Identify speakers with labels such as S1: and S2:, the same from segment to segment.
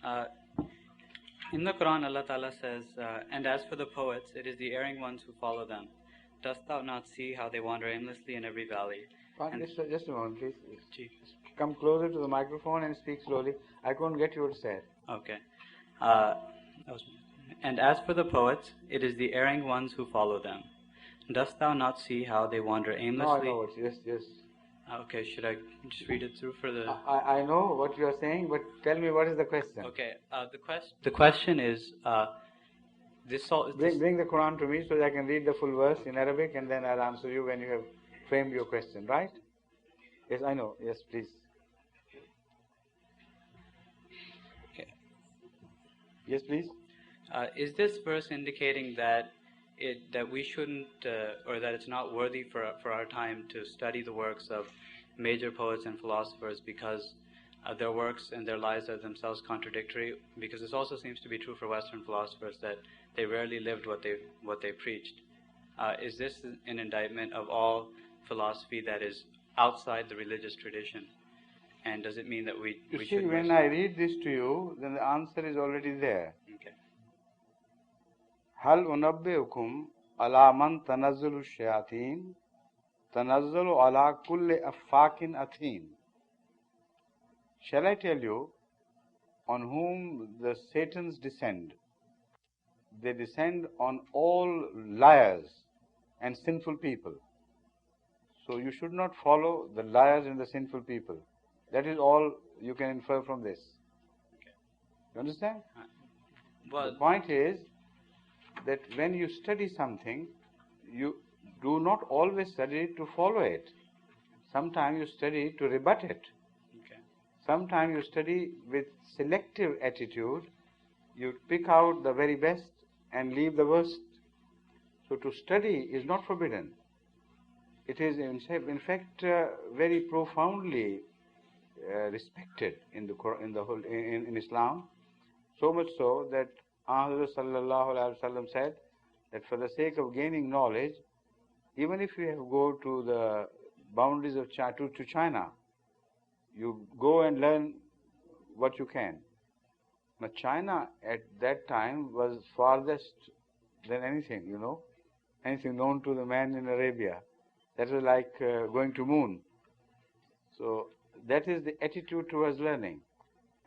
S1: Uh, in the Quran, Allah Ta'ala says, and as for the poets, it is the erring ones who follow them. Dost thou not see how they wander aimlessly in every valley?
S2: Just a moment, please. Come closer to the microphone and speak slowly. I couldn't get you to say it.
S1: Okay. And as for the poets, it is the erring ones who follow them. Dost thou not see how they wander aimlessly?
S2: No, I know what. Yes.
S1: Okay, should I just read it through for the...
S2: I know what you are saying, but tell me what is the question.
S1: Okay, the question is,
S2: Bring the Quran to me so that I can read the full verse in Arabic, and then I'll answer you when you have framed your question, right? Yes, I know. Yes, please.
S1: Okay.
S2: Yes, please.
S1: Is this verse indicating that we shouldn't, or that it's not worthy for our time to study the works of major poets and philosophers because their works and their lives are themselves contradictory? Because this also seems to be true for Western philosophers, that they rarely lived what they preached. Is this an indictment of all philosophy that is outside the religious tradition? And does it mean that we should...
S2: when I read this to you, then the answer is already there.
S1: Okay.
S2: Hal unabbiukum ala man tanazzalu shayatin tanazzalu ala kulli affakin athim. Shall I tell you on whom the Satans descend? They descend on all liars and sinful people. So you should not follow the liars and the sinful people. That is all you can infer from this.
S1: Okay.
S2: You understand?
S1: Well,
S2: the point is that when you study something, you do not always study to follow it. Sometimes you study to rebut it.
S1: Okay.
S2: Sometimes you study with selective attitude. You pick out the very best and leave the worst. So to study is not forbidden. It is in fact very profoundly respected in Islam. So much so that Hazrat Sallallahu Alaihi Wasallam said that for the sake of gaining knowledge, even if you have to go to the boundaries of China, you go and learn what you can. Now China at that time was farthest than anything, anything known to the man in Arabia. That was like going to moon. So that is the attitude towards learning.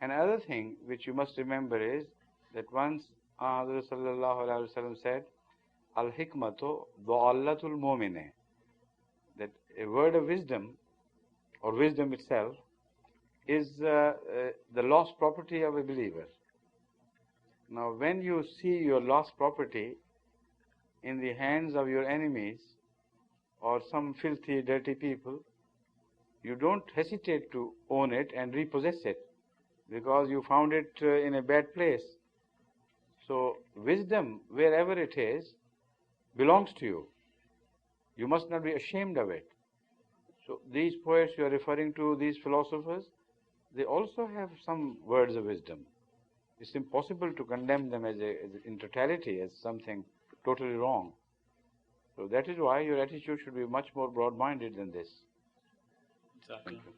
S2: Another thing which you must remember is that once Hazrat Sallallahu Alaihi Wasallam said, Al-Hikmatu Du'allatul Mu'mine, that a word of wisdom, or wisdom itself, is the lost property of a believer. Now when you see your lost property in the hands of your enemies or some filthy, dirty people, you don't hesitate to own it and repossess it because you found it in a bad place. So wisdom, wherever it is, belongs to you. You must not be ashamed of it. So these poets you are referring to, these philosophers, they also have some words of wisdom. It's impossible to condemn them as in totality as something totally wrong. So that is why your attitude should be much more broad-minded than this.
S1: Exactly.
S2: Thank you.